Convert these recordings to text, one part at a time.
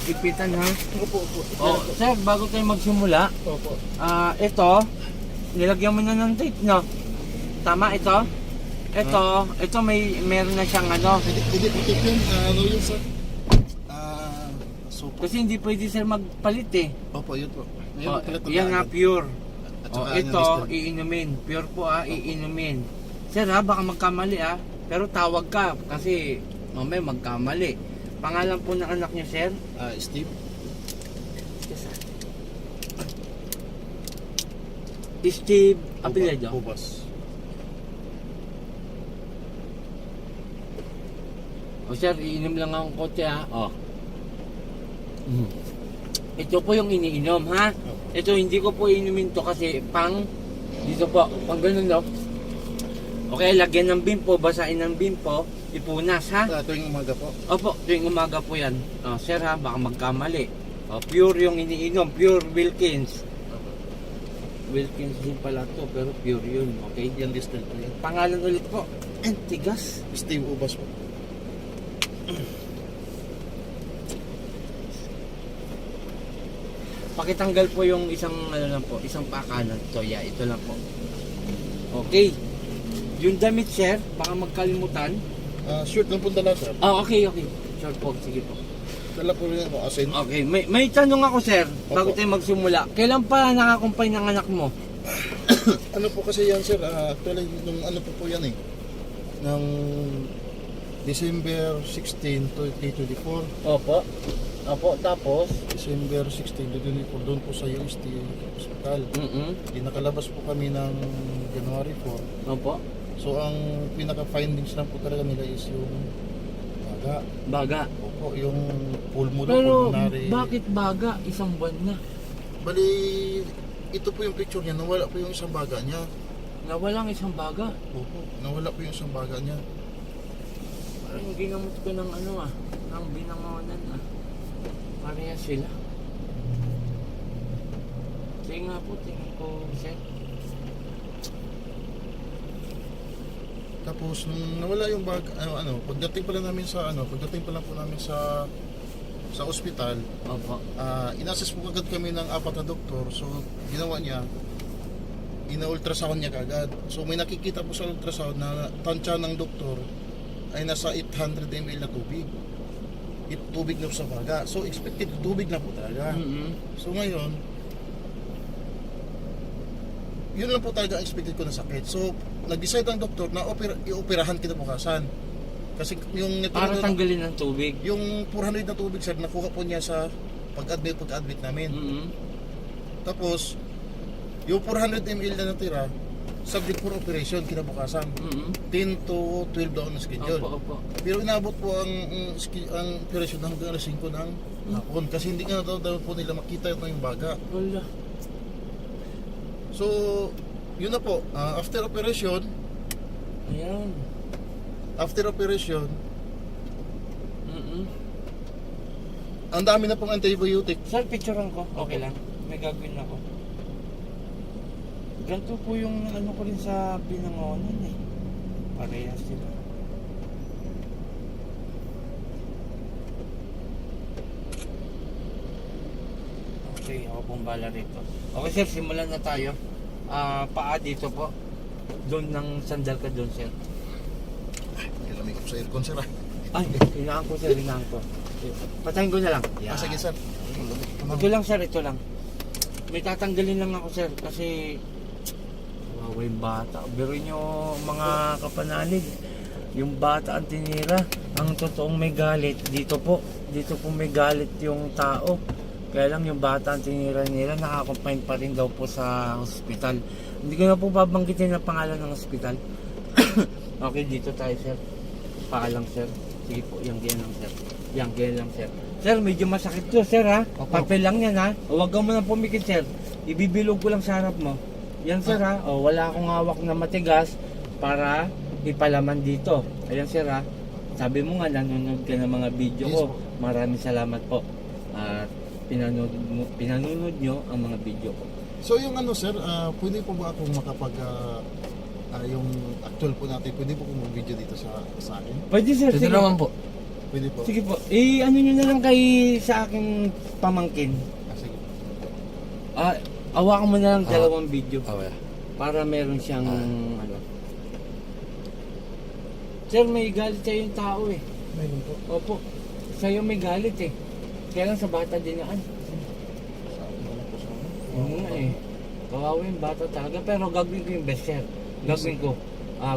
ipitan ha. Opo. Oh, sir, bago tayo magsimula, Opo. ito, nilagyan mo na ng tape, no? Tama ito? Ito meron na siyang ano. Hindi po tip yun. Ano yun sir? Super. Kasi hindi pwede sir magpalit eh. Opo, yun po. Ngayon, Oh, palit na yan nga agad. pure. At Oh, saka ito, yung iinumin. Pure po iinumin. Sir ha, baka magkamali pero tawag ka kasi mamaya magkamali. Pangalan po ng anak niyo, sir? Steve. Steve Apelyido. Bubas. O sir, iinom lang akong kotse ha. O. Ito po yung iniinom ha. Ito hindi ko po inumin to kasi dito po, pang ganun no. Okay, lagyan ng bimpo, basain ng bimpo, ipunas ha. Tuwing umaga po. Opo, tuwing umaga po yan. O, sir ha, baka magkamali. O, pure yung iniinom, pure Wilkins. Wilkins din pala to, pero pure yun, okay? Yan distil po yan. Pangalan ulit po, tigas. Steve Ubas po. Pakitanggal po yung isang isang pakanan to, ito lang po. Okay. Yung damit sir, baka magkalimutan. Short lang po dala sir. Okay. Short po, sige po. Dala po rin ako asin. Okay, may tanong ako sir, bago Opo. tayo magsimula. Kailan pa nakakumpay ng anak mo? Ano po kasi yan sir? Actually, nung ano po yan eh. Ng December 16, 2024. Opo, tapos? December 16, 2024 doon po sa UST Hospital. Nakalabas po kami ng January 4. Opo. So ang pinaka-findings lang po talaga nila is yung Baga. Opo, yung pulmonary. Pero bakit baga? Isang buwan na. Bali, ito po yung picture niya, nawala po yung isang baga niya. Nawalang isang baga. Opo, nawala po yung isang baga niya. Parang ginamot ko ng ng binangonan Parehas sila. Sige nga po, tingnan ko sir. Tapos nung nawala yung bag, pagdating pa lang po namin sa ospital, Opo. inassess po agad kami ng 4 na doktor. So ginawa niya, ina-ultrasound niya kagad. So may nakikita po sa ultrasound na tansya ng doktor ay nasa 800 ml na tubig. Tubig na po sa baga. So expected tubig na po talaga. So ngayon, yun lang po talaga ang expected ko na sakit. So nag-decide ang doktor na i-operahan kinabukasan. Kasi yung Para tanggalin ng tubig. yung 400 na tubig sir, nakuha po niya sa pag-admit namin. Tapos yung 400 ml na natira, subject for operation kinabukasan. 10 to 12 daw na schedule. Opo. Pero inabot po ang operation hanggang alas 5 ng hapon kasi hindi nga daw po nila makita yung baga. Wala. So yun na po, after operation, Ayan. ang dami na pong antibiotic. Sir, picturean ko. Okay lang. May gagawin ako. Ganito po yung ko rin sa binangonan eh. Parehas sila. Okay, ako pong bala rito. Okay sir, simulan na tayo. Paa dito po. Doon ng sandal ka doon sir. Ilamig ko sa aircon sir. Ay, hinaan ko sir, hinaan ko. Patayin ko na lang. Sige sir. Ito lang sir, ito lang. May tatanggalin lang ako sir kasi kawawa yung bata. Pero nyo mga kapanalig, yung bata ang tinira. Ang totoong may galit, dito po may galit yung tao. Kaya lang yung bata ang tinira nila, nakakumpain pa rin daw po sa hospital. Hindi ko na po babanggitin ang pangalan ng hospital. Okay, dito tayo sir. Paalang sir. Sige po, yung ganyan lang sir. Yung ganyan lang sir. Sir, medyo masakit to sir ha. Papel lang yan ha. Huwag ka mo nang pumikit sir. Ibibilog ko lang sa harap mo. Yan sir ha. Wala akong hawak na matigas para ipalaman dito. Ayan sir ha. Sabi mo nga nanonood ka ng mga video ko. Maraming salamat po. At pinanonood nyo ang mga video ko. So yung sir, pwede po ba akong makapag yung actual po natin, pwede po kung mag-video dito sa akin? Pwede sir. Pwede naman po. Pwede po. Sige po. Ano nyo na lang kay sa aking pamangkin. Sige. Awakan mo na lang dalawang video. Okay. Para meron siyang ano. Sir, may galit sa'yo yung tao eh. Meron po. Opo. Sa'yo may galit eh. Kaya lang sa bata dinaan. Oo nga eh. Kawawa yung bata talaga. Pero gagawin ko yung best sir. Gagawin ko.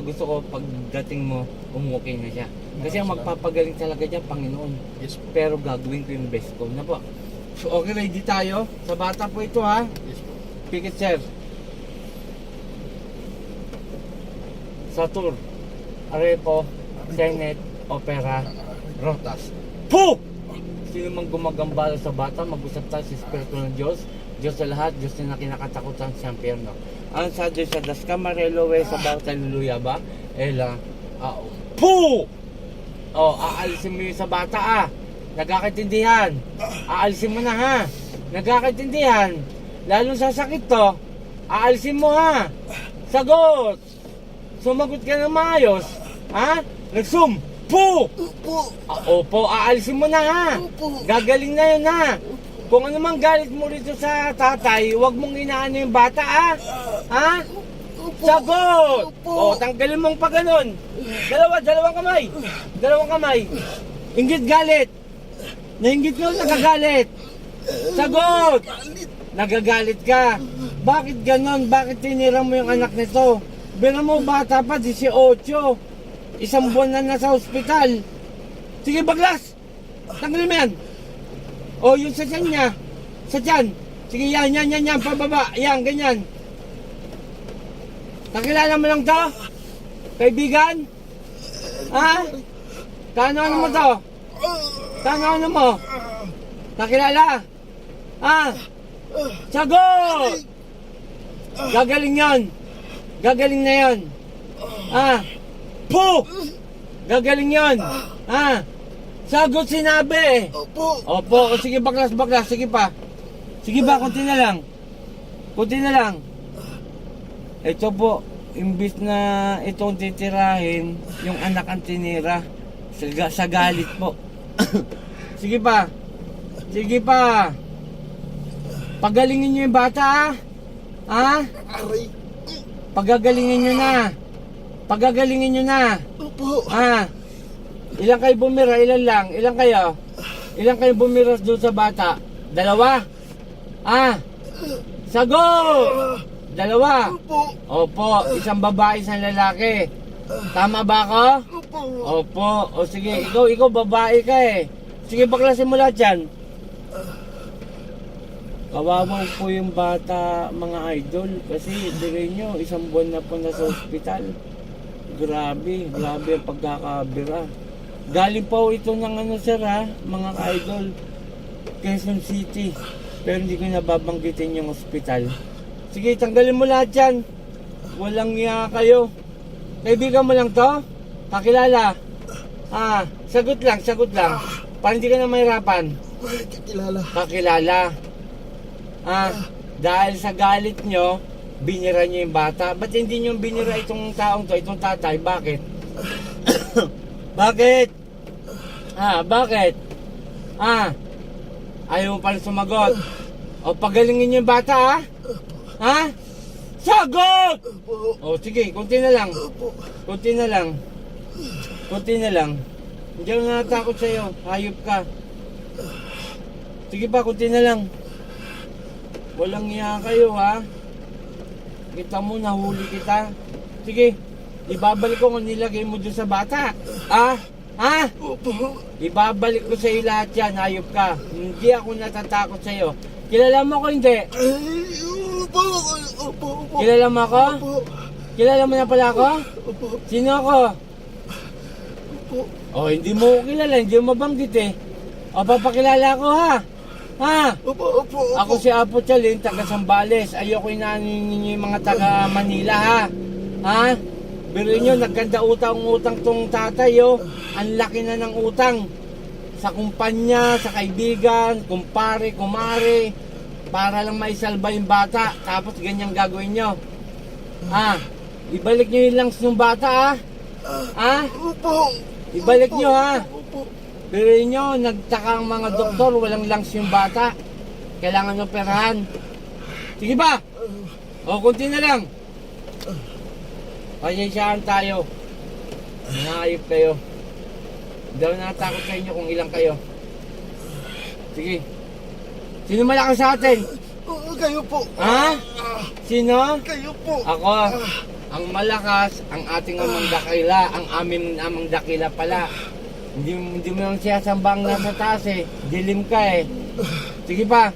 Gusto ko pagdating mo, umukay na siya. Kasi ang magpapagaling talaga dyan, Panginoon. Yes po. Pero gagawin ko yung best ko. Na po. So okay, ready tayo. Sa bata po ito ha. Yes po. Pikit sir. Satur, Arepo, Tenet, Opera, Rotas. Po! Sino mang gumagambala sa bata, mag-usap tayo sa Espiritu ng Diyos. Diyos sa lahat, Diyos na kinakatakutan sa impyerno. Ang sa Diyos sa das kamarelo, sa bawat hallelujah ba? Ela, po! Aalisin mo yun sa bata Nagkakaintindihan. Aalisin mo na ha. Nagkakaintindihan. Lalong sasakit to. Aalisin mo ha. Sagot! Sumagot ka ng maayos. Ha? Nagsum! Po! Opo, aalisin mo na ha. Gagaling na yun ha. Kung ano mang galit mo rito sa tatay, huwag mong inaano yung bata ha. Ha? Sagot! Tanggalin mong pa ganun. Dalawang kamay. Dalawang kamay. Inggit galit. Nainggit mo, nagagalit. Sagot! Nagagalit ka. Bakit ganon? Bakit tinira mo yung anak nito? Bira mo bata pa, 18. Isang buwan na nasa ospital. Sige, baglas! Tanggalin mo yan. Yung sa tiyan niya. Sa tiyan. Sige, yan. Pababa. Yan, ganyan. Nakilala mo lang to? Kaibigan? Ha? Kano mo to? Kano mo? Nakilala? Sagot! Gagaling yon. Gagaling na yon. Po! Gagaling yon. Sagot sinabi. Opo. Sige, baklas. Sige pa. Sige ba, konti na lang. Ito po, imbis na itong titirahin, yung anak ang tinira. Sa galit po. Sige pa. Pagalingin nyo yung bata ha? Pagagalingin nyo na. Ilang kayo bumira? Ilan lang? Ilang kayo bumira doon sa bata? 2? Sagot! 2? Opo. Isang babae, isang lalaki. Tama ba ako? Opo. O sige, ikaw babae ka eh. Sige, baklasin mo lahat yan. Kawawa po yung bata, mga idol. Kasi dire nyo, isang buwan na po nasa ospital. Grabe ang pagkakabira. Galing po ito ng sir ha, mga idol. Quezon City. Pero hindi ko nababanggitin yung ospital. Sige, tanggalin mo lahat yan. Walang iya kayo. Kaibigan mo lang to? Kakilala? Sagot lang. Para hindi ka na mahirapan. Kakilala. Dahil sa galit nyo, binira nyo yung bata. Ba't hindi nyo binira itong taong to, itong tatay? Bakit? Bakit? Bakit? Ayaw mo pala sumagot. Pagalingin nyo yung bata Sagot! Sige, konti na lang. Hindi ako natatakot sa'yo. Hayop ka. Sige pa, konti na lang. Walang iya kayo ha. Kita mo, nahuli kita. Sige, ibabalik ko kung nilagay mo dun sa bata. Ibabalik ko sa'yo lahat yan, hayop ka. Hindi ako natatakot sa'yo. Kilala mo ko hindi? Kilala mo ako? Kilala mo na pala ako? Sino ako? Hindi mo ko kilala, hindi mo mabanggit eh. Papakilala ko ha. Ako si Apo Chalin, taga Sambales. Ayoko inanin ninyo yung mga taga Manila ha. Biruin nyo, nagkanda utang tong tatay Ang laki na ng utang. Sa kumpanya, sa kaibigan, kumpare, kumare. Para lang maisalba yung bata. Tapos ganyan gagawin nyo. Ibalik nyo yung lungs ng bata Ibalik nyo Pero inyo, nagtaka ang mga doktor, walang lungs yung bata. Kailangan operahan. Sige ba? O, kunti na lang. Pasyensyahan tayo. Mga ayop kayo. Hindi ako nakatakot sa inyo kung ilang kayo. Sige. Sino malakas sa atin? Kayo po. Ha? Sino? Kayo po. Ako. Ang malakas, ang ating amang dakila. Ang aming amang dakila pala. Hindi mo lang siya sambang nasa taas eh. Dilim ka eh. Sige pa.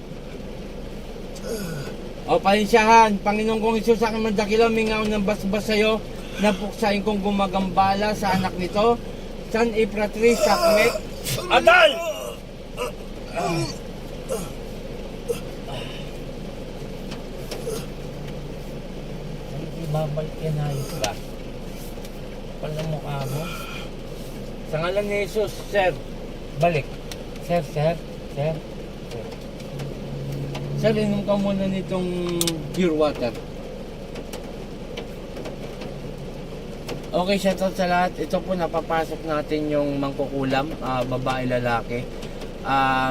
O, palinsyahan. Panginoon kong Isus, aking mandakila, mingaw ng basbas sa'yo. Napuksain kong gumagambala sa anak nito. San Ipratris, Sakmek. Adal! Babalik yan ayos ba? Pala mukha mo. Sa ngalan ni Jesus, sir. Balik. Sir. Sir, inom ka muna nitong pure water. Okay, shoutout sa lahat. Ito po, napapasok natin yung mangkukulam, babae, lalaki.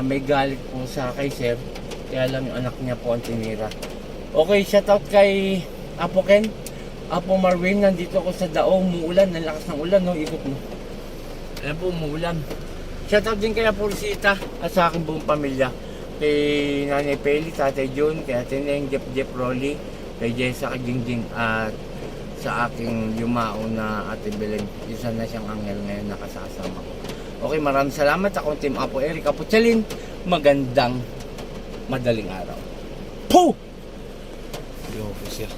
May galit po sa kay sir. Kaya lang yung anak niya po ang tinira. Okay, shoutout kay Apo Ken. Apo Marwin, nandito ako sa Daong, umuulan, ang lakas ng ulan, no? Ikot mo. Ayan po, umuulan. Shoutout din kay Apo Rosita at sa aking buong pamilya. Kay Nanay Peli, Tatay Jun, kay Ate Neng, Jeff Rolly, kay Jessa, kay Jingjing, at sa aking yumao na Ate Belen. Isa na siyang anghel ngayon nakasasama ko. Okay, maraming salamat. Ako Team Apo Eric Apochalin. Magandang madaling araw. Pooh! Yo, siya.